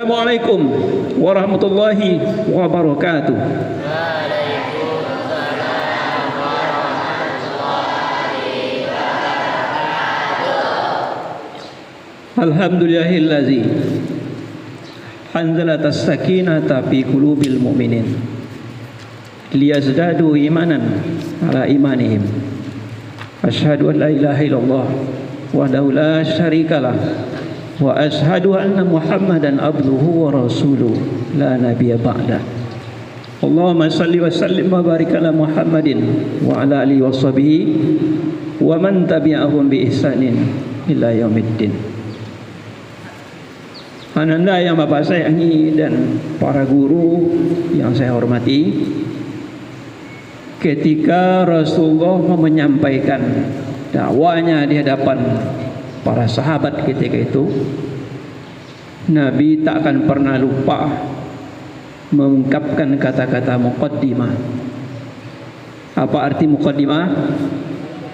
Assalamualaikum warahmatullahi wabarakatuh. Alhamdulillahillazi anzalatas sakinata fi qulubil mu'minin liyazdadu imanan ala imanihim. Asyhadu an la ilaha illallah wahdahu la syarikalah wa asyhadu anna Muhammadan abduhu wa rasuluh la nabiyya ba'dah. Allahumma salli wa sallim wa barik ala Muhammadin wa ala alihi wa sahbihi wa man tabi'ahum bi ihsanin ila yaumiddin. Ananda yang Bapak sayangi dan para guru yang saya hormati, ketika Rasulullah menyampaikan dakwanya di hadapan para sahabat ketika itu, Nabi tak akan pernah lupa mengungkapkan kata-kata muqaddimah. Apa arti muqaddimah?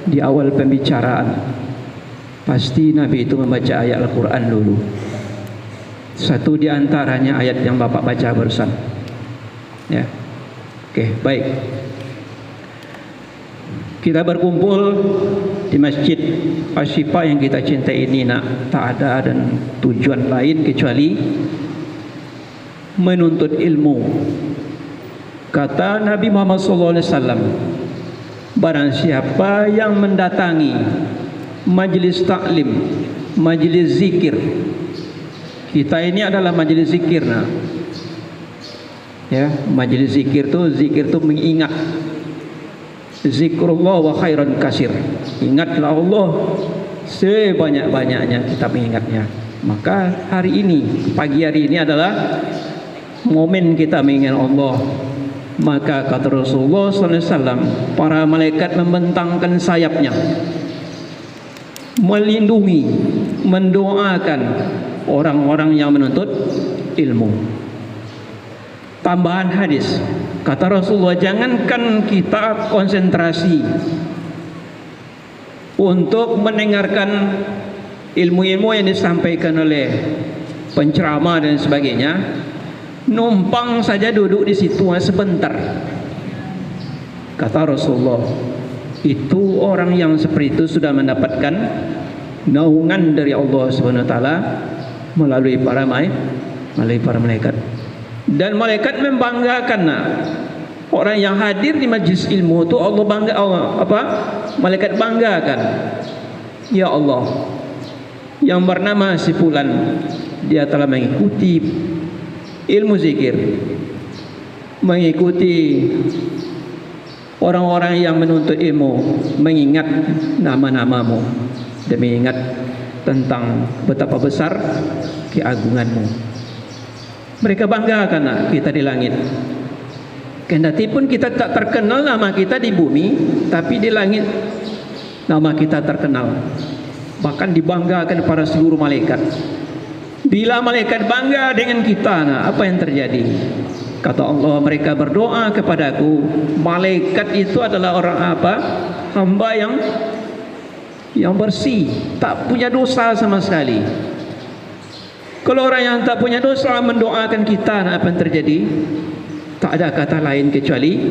Di awal pembicaraan pasti Nabi itu membaca ayat Al-Quran dulu. Satu di antaranya ayat yang Bapak baca barusan. Ya. Oke, baik. Kita berkumpul di Masjid Asy-Syifa yang kita cintai ini, tak ada dan tujuan lain kecuali menuntut ilmu. Kata Nabi Muhammad SAW, barang siapa yang mendatangi majlis taklim, majlis zikir, kita ini adalah majlis zikir, ya, majlis zikir tu mengingat. Zikrullah wa khairan kasir. Ingatlah Allah sebanyak-banyaknya kita mengingatnya. Maka hari ini, pagi hari ini adalah momen kita mengingat Allah. Maka kata Rasulullah SAW, para malaikat membentangkan sayapnya, melindungi, mendoakan orang-orang yang menuntut ilmu. Tambahan hadis, kata Rasulullah, jangankan kita konsentrasi untuk mendengarkan ilmu-ilmu yang disampaikan oleh penceramah dan sebagainya, numpang saja duduk di situ sebentar. Kata Rasulullah, itu orang yang seperti itu sudah mendapatkan naungan dari Allah SWT melalui para malaikat. Dan malaikat membanggakan orang yang hadir di majlis ilmu itu. Malaikat banggakan, ya Allah, yang bernama si fulan, dia telah mengikuti ilmu zikir, mengikuti orang-orang yang menuntut ilmu, mengingat nama-namamu dan mengingat tentang betapa besar keagunganmu. Mereka banggakan kita di langit. Kendati pun kita tak terkenal nama kita di bumi, tapi di langit nama kita terkenal. Bahkan dibanggakan para seluruh malaikat. Bila malaikat bangga dengan kita, apa yang terjadi? Kata Allah, mereka berdoa kepadaku. Malaikat itu adalah orang apa? Hamba yang bersih, tak punya dosa sama sekali. Kalau orang yang tak punya dosa mendoakan kita, apa yang terjadi? Tak ada kata lain kecuali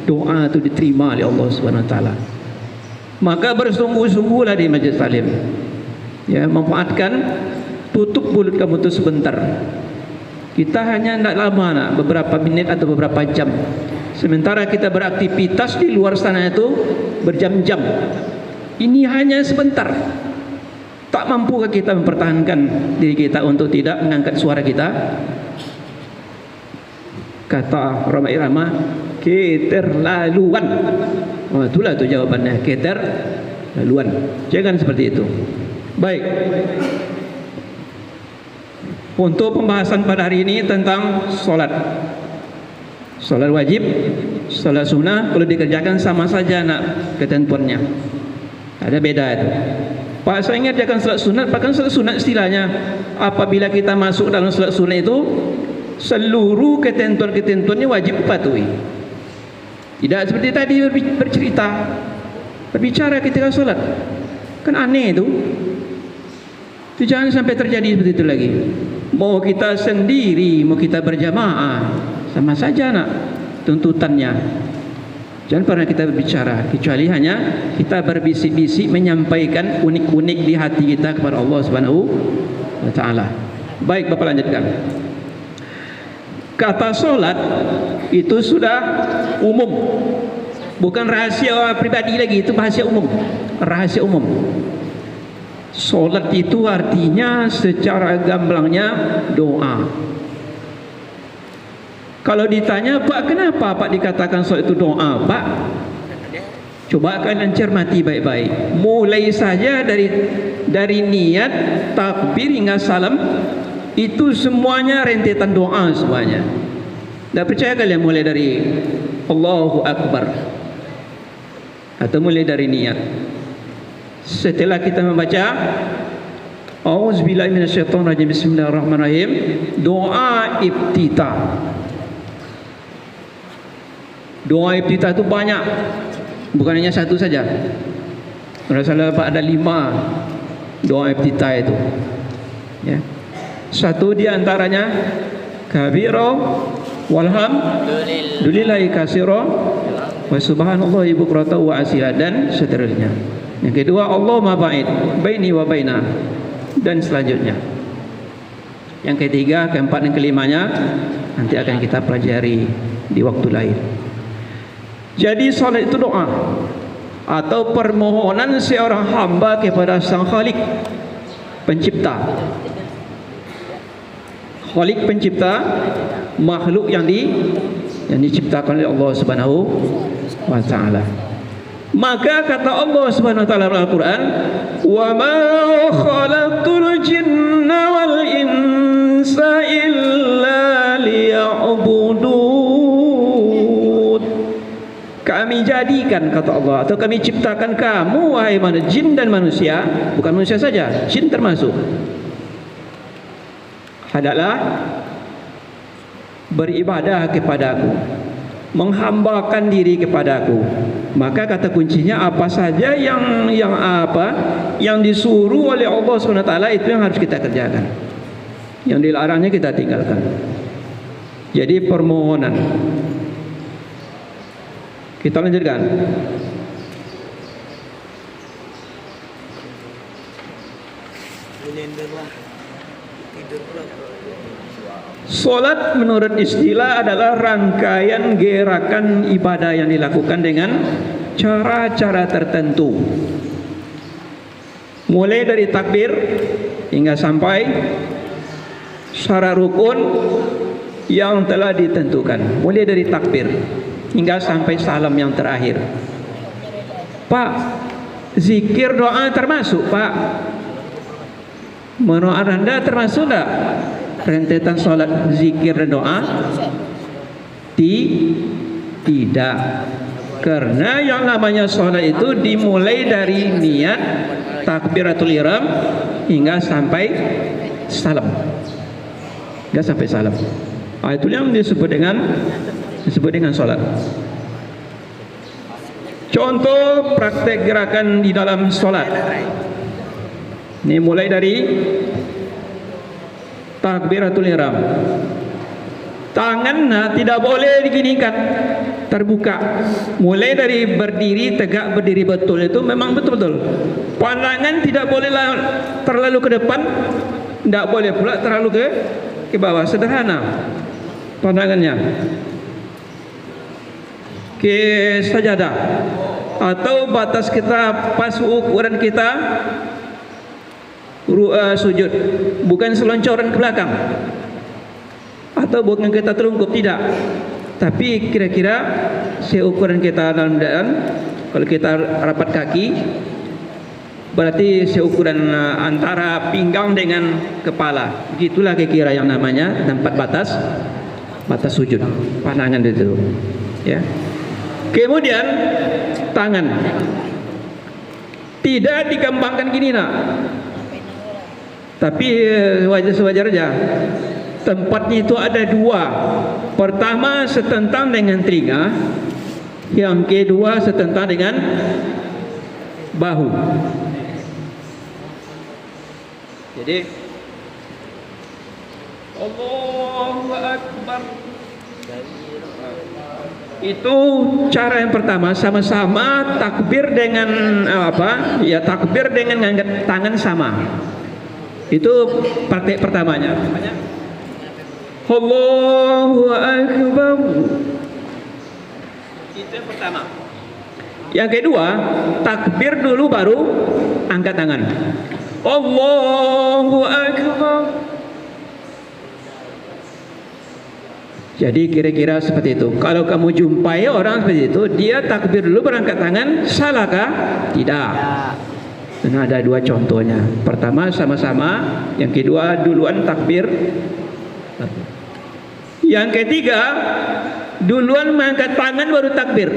doa itu diterima oleh Allah SWT. Maka bersungguh-sungguhlah di majlis taklim, ya, manfaatkan, tutup mulut kamu itu sebentar. Kita hanya tidak lama, beberapa menit atau beberapa jam. Sementara kita beraktivitas di luar sana itu berjam-jam. Ini hanya sebentar. Tak mampukah kita mempertahankan diri kita untuk tidak mengangkat suara kita? Kata Roma Irama, keterlaluan. Oh, itulah tu jawabannya, keterlaluan. Jangan seperti itu. Baik. Untuk pembahasan pada hari ini tentang solat. Solat wajib, solat sunnah, kalau dikerjakan sama saja ketentuannya. Ada beda itu. Pak, saya ingat dia akan salat sunat. Bahkan salat sunat istilahnya, apabila kita masuk dalam salat sunat itu, seluruh ketentuan-ketentuannya wajib dipatuhi. Tidak seperti tadi berbicara ketika salat. Kan aneh itu. Jangan sampai terjadi seperti itu lagi. Mau kita sendiri, mau kita berjamaah, sama saja nak tuntutannya. Jangan pernah kita berbicara, kecuali hanya kita berbisik-bisik menyampaikan unik-unik di hati kita kepada Allah Subhanahu wa taala. Baik, Bapak lanjutkan. Kata solat itu sudah umum, bukan rahasia pribadi lagi, itu rahasia umum. Rahasia umum. Solat itu artinya secara gamblangnya doa. Kalau ditanya, Pak, kenapa Pak dikatakan solat itu doa, Pak? Coba kalian cermati baik-baik. Mulai saja dari niat, takbir hingga salam, itu semuanya rentetan doa semuanya. Tak percaya kalian mulai dari Allahu Akbar atau mulai dari niat. Setelah kita membaca Auzubillahi minasyaitonirrajim, bismillahirrahmanirrahim, doa iftitah. Doa iftitah itu banyak, bukan hanya satu saja. Rasulullah ada 5 doa iftitah itu, ya. Satu di antaranya kabira walhamdulillahi katsira wa subhanallahi bukratan wa asila, dan seterusnya. Yang kedua, Allahumma ba'id baini wa baina, dan selanjutnya. Yang ketiga, keempat, dan kelimanya nanti akan kita pelajari di waktu lain. Jadi salat itu doa atau permohonan seorang hamba kepada Sang Khalik, pencipta. Khalik, pencipta makhluk yang diciptakan oleh Allah Subhanahu wa taala. Maka kata Allah Subhanahu wa taala dalam Al-Qur'an, "Wa ma khalaqtul jinna wal insa illa liya'budun." Kami jadikan, kata Allah, atau kami ciptakan kamu wahai jin dan manusia, bukan manusia saja, jin termasuk, hendaklah beribadah kepadaku, menghambakan diri kepadaku. Maka kata kuncinya, apa saja yang disuruh oleh Allah SWT itu yang harus kita kerjakan, yang dilarangnya kita tinggalkan. Jadi permohonan. Kita lanjutkan. Solat menurut istilah adalah rangkaian gerakan ibadah yang dilakukan dengan cara-cara tertentu, mulai dari takbir hingga sampai syarat rukun yang telah ditentukan. Mulai dari takbir hingga sampai salam yang terakhir. Pak, zikir doa termasuk, Pak? Menurut Anda termasuk tak rentetan solat, zikir dan doa? Tidak. Karena yang namanya solat itu dimulai dari niat takbiratul ihram hingga sampai salam. Hingga sampai salam. Itu yang disebut dengan solat. Contoh praktek gerakan di dalam solat. Ini mulai dari takbiratul ihram. Tangan tidak boleh diginikan, terbuka. Mulai dari berdiri tegak, berdiri betul, itu memang betul-betul. Pandangan tidak boleh terlalu ke depan, tidak boleh pula terlalu ke bawah. Sederhana pandangannya. Ke sajadah atau batas kita, pas ukuran kita sujud, bukan seloncoran ke belakang atau bukan kita terungkup, tidak, tapi kira-kira seukuran kita dalam keadaan. Kalau kita rapat kaki, berarti seukuran antara pinggang dengan kepala. Begitulah kira-kira yang namanya tempat batas sujud, pandangan itu, ya. Kemudian tangan tidak dikembangkan gini nak, tapi sewajar aja. Tempatnya itu ada 2. Pertama setentang dengan telinga, yang kedua setentang dengan bahu. Jadi Allahu Akbar. Itu cara yang pertama, sama-sama takbir dengan apa? Ya, takbir dengan ngangkat tangan sama. Itu praktek pertamanya. Allahu Akbar. Itu yang pertama. Yang kedua, takbir dulu baru angkat tangan. Allahu Akbar. Jadi kira-kira seperti itu. Kalau kamu jumpai orang seperti itu, dia takbir dulu berangkat tangan, salahkah? Tidak. Dan ada dua contohnya. Pertama sama-sama, yang kedua duluan takbir. Yang ketiga, duluan mengangkat tangan baru takbir.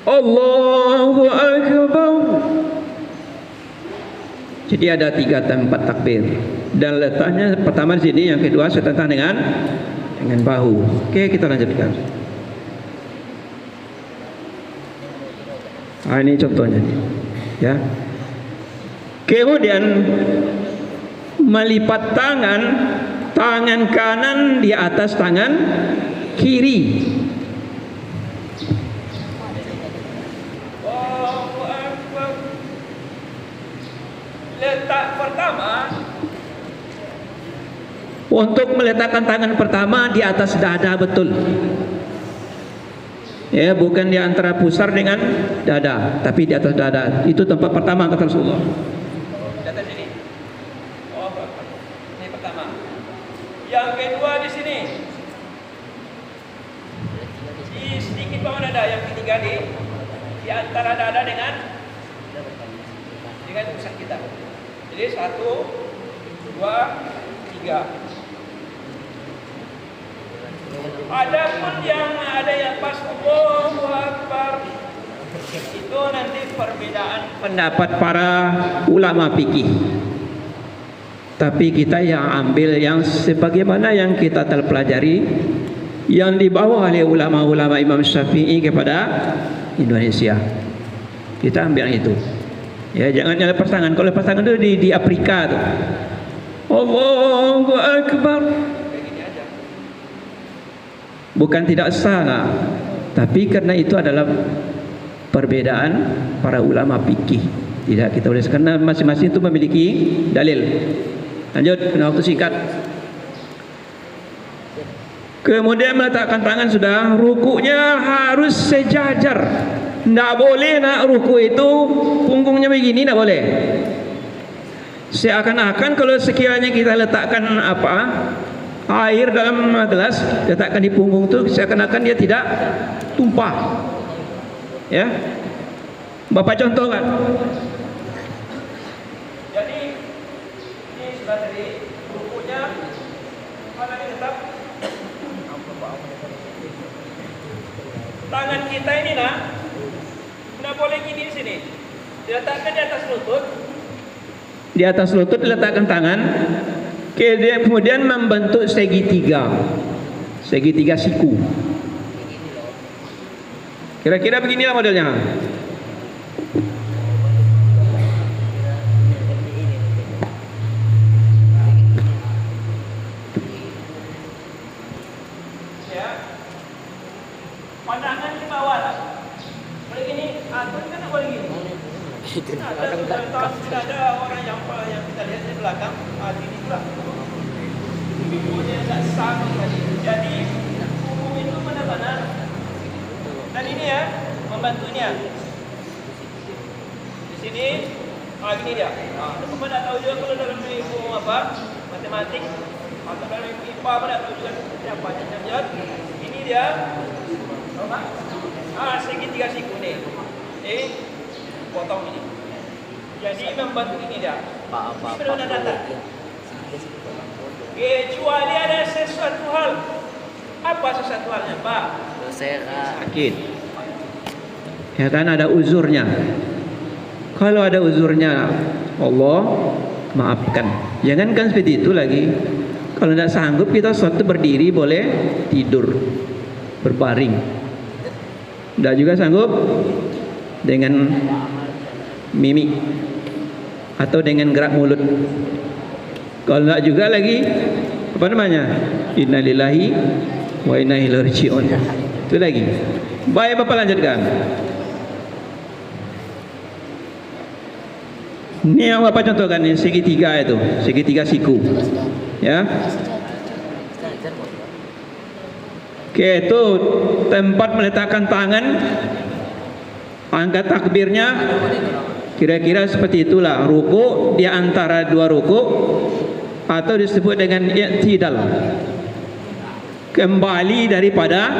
Allahu Akbar. Jadi ada 3 tempat takbir. Dan letaknya pertama di sini, yang kedua setentang dengan bahu. Oke, kita lanjutkan. Nah, ini contohnya, ya. Kemudian melipat tangan kanan di atas tangan kiri. Letak pertama, untuk meletakkan tangan pertama di atas dada betul. Ya, bukan di antara pusar dengan dada, tapi di atas dada. Itu tempat pertama kata Rasulullah. Data sini. Oh, ini pertama. Yang kedua di sini. Di sedikit bawah dada. Yang ketiga di antara dada dengan pusat kita. Jadi 1, 2, 3. Adapun yang ada yang pas Allahu Akbar, itu nanti perbedaan pendapat para ulama fikih. Tapi kita yang ambil yang sebagaimana yang kita telah pelajari, yang dibawa oleh ulama-ulama Imam Syafi'i kepada Indonesia. Kita ambil itu. Ya, jangan lepas tangan. Kalau lepas tangan itu di Afrika tuh. Allahu Akbar. Bukan tidak salah, tapi karena itu adalah perbedaan para ulama fikih. Tidak kita boleh, karena masing-masing itu memiliki dalil. Lanjut, kena waktu singkat. Kemudian meletakkan tangan sudah, rukunya harus sejajar. Tidak boleh nak ruku itu punggungnya begini, tidak boleh. Seakan-akan kalau sekiranya kita letakkan air dalam gelas, letakkan di punggung itu, seakan-akan dia tidak tumpah. Ya, Bapak contoh kan. Jadi ini sudah tadi rukunya mana ini tetap. Tangan kita ini nak, tidak boleh gini di sini. Diletakkan di atas lutut. Di atas lutut diletakkan tangan. Kemudian membentuk segitiga siku. Kira-kira beginilah modelnya. Ya, pandangan di bawah lah. Boleh gini, atau kan boleh gini. Tidak ada orang yang kita lihat di belakang, ini pula. Bibirnya tidak sama sekali. Jadi punggung itu benar-benar. Dan ini ya, membantunya. Di sini, gini dia. Bapak tidak tahu juga kalau dalam ilmu matematik atau dalam ilmu IPA, tidak tahu juga seperti apa. Ini dia. Segitiga siku nih. Potong ini. Jadi membantu ini dia. Ini benar-benar data. Kecuali ada sesuatu hal. Apa sesuatu halnya, Pak? Sakit. Ya kan, ada uzurnya. Kalau ada uzurnya, Allah maafkan. Jangankan seperti itu lagi. Kalau tidak sanggup, kita suatu berdiri, boleh tidur, berbaring. Tidak juga sanggup dengan mimik atau dengan gerak mulut. Kalau enggak juga lagi apa namanya? Innalillahi wa inna ilaihi raji'un. Itu lagi. Baik, Bapak lanjutkan. Ini yang Bapak contohkan ini segitiga itu, segitiga siku. Ya. Oke, itu tempat meletakkan tangan, angkat takbirnya kira-kira seperti itulah. Ruku di antara dua ruku atau disebut dengan i'tidal, kembali daripada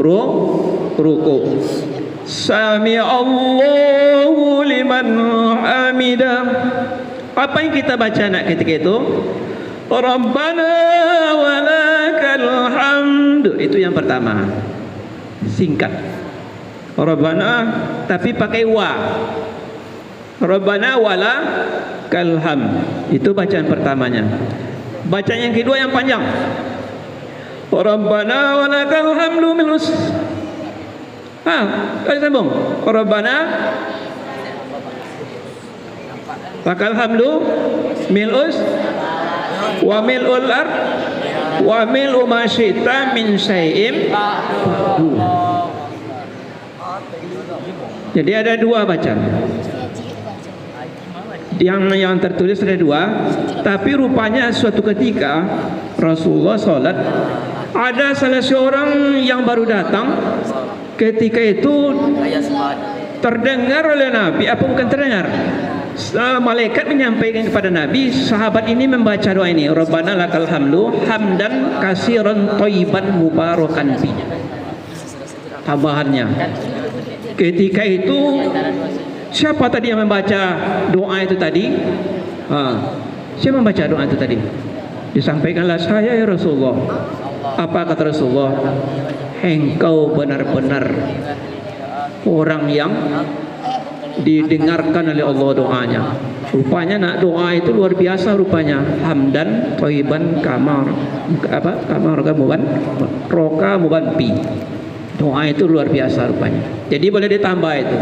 ruku. Sami Allahu liman hamidah. Apa yang kita baca nak ketika itu? Rabbana walakal hamdu. Itu yang pertama, singkat. Rabbana tapi pakai wa. Rabbana walakal hamd. Itu bacaan pertamanya. Bacaan yang kedua yang panjang. Rabbana walakal hamdu milus. Sambung. Rabbana lakal hamdu milus wa mil'ul ard wa mil'u ma syi'ta min syai'in. Jadi ada dua bacaan. Yang tertulis ada dua, tapi rupanya suatu ketika Rasulullah sholat, ada salah seorang yang baru datang. Ketika itu terdengar oleh Nabi, apa bukan terdengar? Malaikat menyampaikan kepada Nabi, sahabat ini membaca doa ini, Rabbana lakal hamdu hamdan katsiran thayyiban mubarakan fi. Tambahannya. Ketika itu siapa tadi yang membaca doa itu tadi? Siapa membaca doa itu tadi? Disampaikanlah saya ya Rasulullah. Apa kata Rasulullah? Engkau benar-benar orang yang didengarkan oleh Allah doanya. Rupanya nak doa itu luar biasa rupanya. Hamdan thayyiban kamar roka muban pi. Doa itu luar biasa rupanya. Jadi boleh ditambah itu.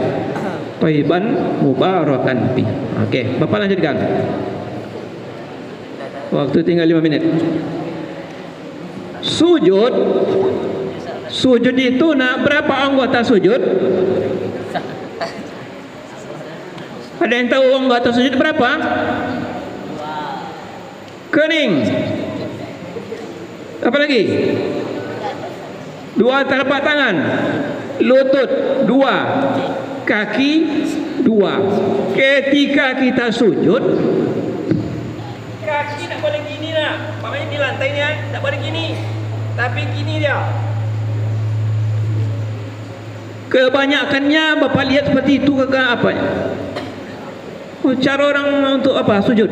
Thayyiban mubarakan pi. Oke, Bapak lanjutkan. Waktu tinggal 5 menit. Sujud itu nak berapa anggota sujud? Ada yang tahu anggota sujud berapa? Kening. Apa lagi? 2 telapak tangan. Lutut 2. Kaki 2. Ketika kita sujud, kaki tak boleh gini lah. Makanya di lantai ni tak boleh gini. Tapi gini dia. Kebanyakannya Bapak lihat seperti itu ke apa? Cara orang untuk apa? Sujud.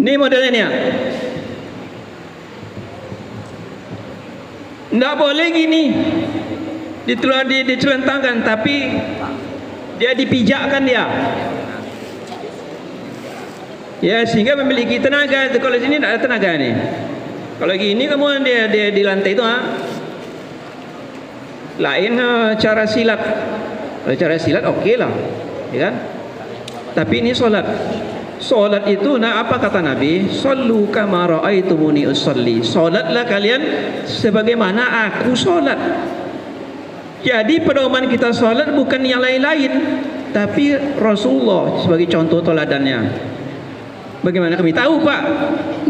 Ini modelnya. Tidak boleh gini. Dicelentangkan, tapi dia dipijakkan dia. Ya, sehingga memiliki tenaga. Kalau sini tidak ada tenaga nih. Kalau gini kamu dia di lantai itu lain cara silat. Kalau cara silat okey lah, ya kan? Tapi ini solat. Solat itu apa kata Nabi? Sallu kama ra'aitumuni usolli. Solatlah kalian sebagaimana aku solat. Jadi pedoman kita solat bukan yang lain-lain, tapi Rasulullah sebagai contoh teladannya. Bagaimana kami tahu Pak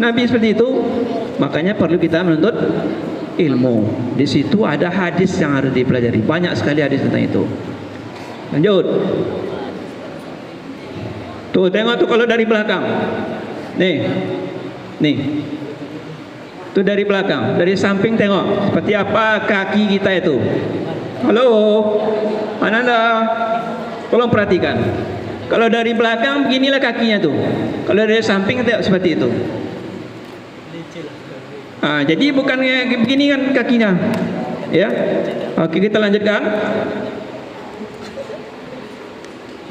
Nabi seperti itu? Makanya perlu kita menuntut ilmu. Di situ ada hadis yang harus dipelajari. Banyak sekali hadis tentang itu. Lanjut. Tuh tengok tuh kalau dari belakang. Nih. Tuh dari belakang, dari samping tengok seperti apa kaki kita itu. Halo, Ananda, tolong perhatikan. Kalau dari belakang beginilah kakinya tuh. Kalau dari samping tengok seperti itu. Jadi bukan begini kan kakinya, ya. Oke, kita lanjutkan.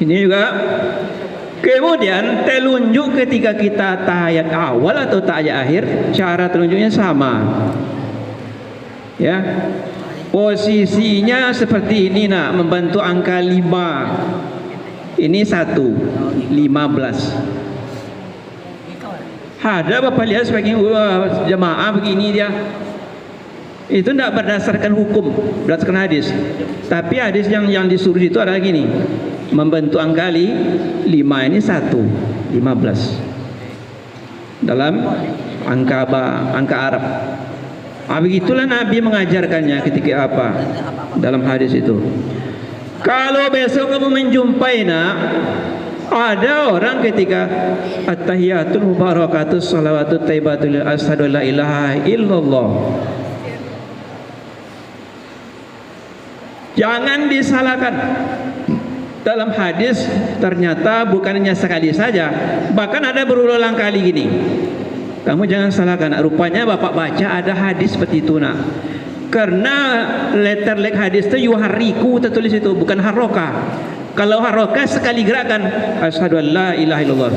Ini juga. Kemudian telunjuk ketika kita tahiyat awal atau tahiyat akhir, cara telunjuknya sama. Ya. Posisinya seperti ini nak, membantu angka 5. Ini 1, 15. Ada Bapak lihat sebagian jamaah begini dia. Itu tidak berdasarkan hukum, berdasarkan hadis. Tapi hadis yang disuruh itu adalah gini. Membentuk angkali 5 ini 1, 15. Dalam angka Arab. Begitulah Nabi mengajarkannya ketika apa? Dalam hadis itu. Kalau besok kamu menjumpai ada orang ketika at-tahiyatul mubarakatus salawatut thayyibatul asyhadu la ilaha illallah. Jangan disalahkan. Dalam hadis ternyata bukannya sekali saja, bahkan ada berulang kali gini. Kamu jangan salahkan. Rupanya Bapak baca ada hadis seperti itu Karena letter hadis itu yuhariku tertulis itu, bukan haroka. Kalau haroka sekali gerakan, asyhadu an la ilaha illallah.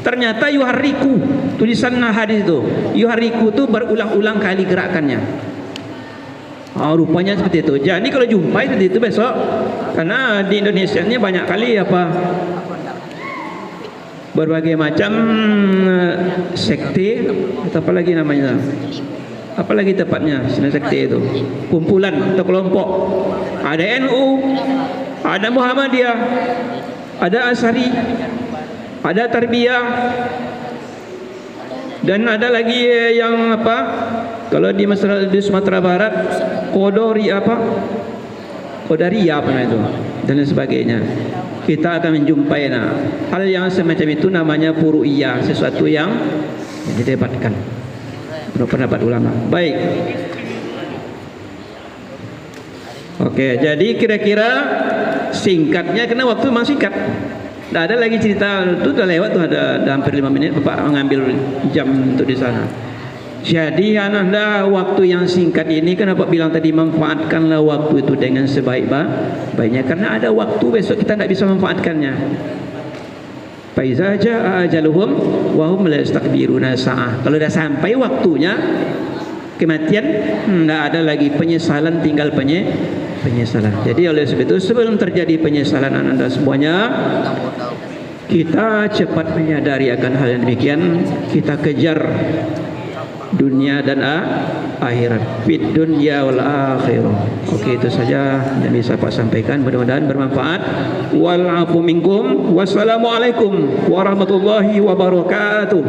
Ternyata yuhariku, tulisan hadis itu. Yuhariku itu berulang-ulang kali gerakannya. Rupanya seperti itu. Jadi kalau jumpa seperti itu besok, karena di Indonesia ini banyak kali berbagai macam sekte atau apa lagi namanya, apalagi tepatnya sekte itu, kumpulan atau kelompok. Ada NU, ada Muhammadiyah, ada Asy'ari, ada Tarbiyah, dan ada lagi yang kalau di Sumatera Barat Qadariyah itu dan sebagainya. Kita akan menjumpai hal yang semacam itu, namanya furu'iyah, sesuatu yang didebatkan menurut pendapat ulama. Baik. Oke, jadi kira-kira singkatnya, karena waktu memang singkat. Tidak ada lagi cerita, itu sudah lewat tuh, ada hampir 5 menit Bapak mengambil jam untuk di sana. Jadi anda waktu yang singkat ini, kenapa bilang tadi manfaatkanlah waktu itu dengan sebaik-baiknya, karena ada waktu besok kita tidak bisa manfaatkannya. Faiza jaa ajaluhum wa hum la yastakbiruna sa'ah. Kalau sudah sampai waktunya kematian, tidak ada lagi penyesalan, tinggal penyesalan. Jadi oleh sebab itu, sebelum terjadi penyesalan anda semuanya, kita cepat menyadari akan hal yang demikian. Kita kejar dunia dan akhirat, fid dunya wal akhirah. Oke, itu saja yang bisa Pak sampaikan, mudah-mudahan bermanfaat. Wal afu minkum, wassalamualaikum warahmatullahi wabarakatuh.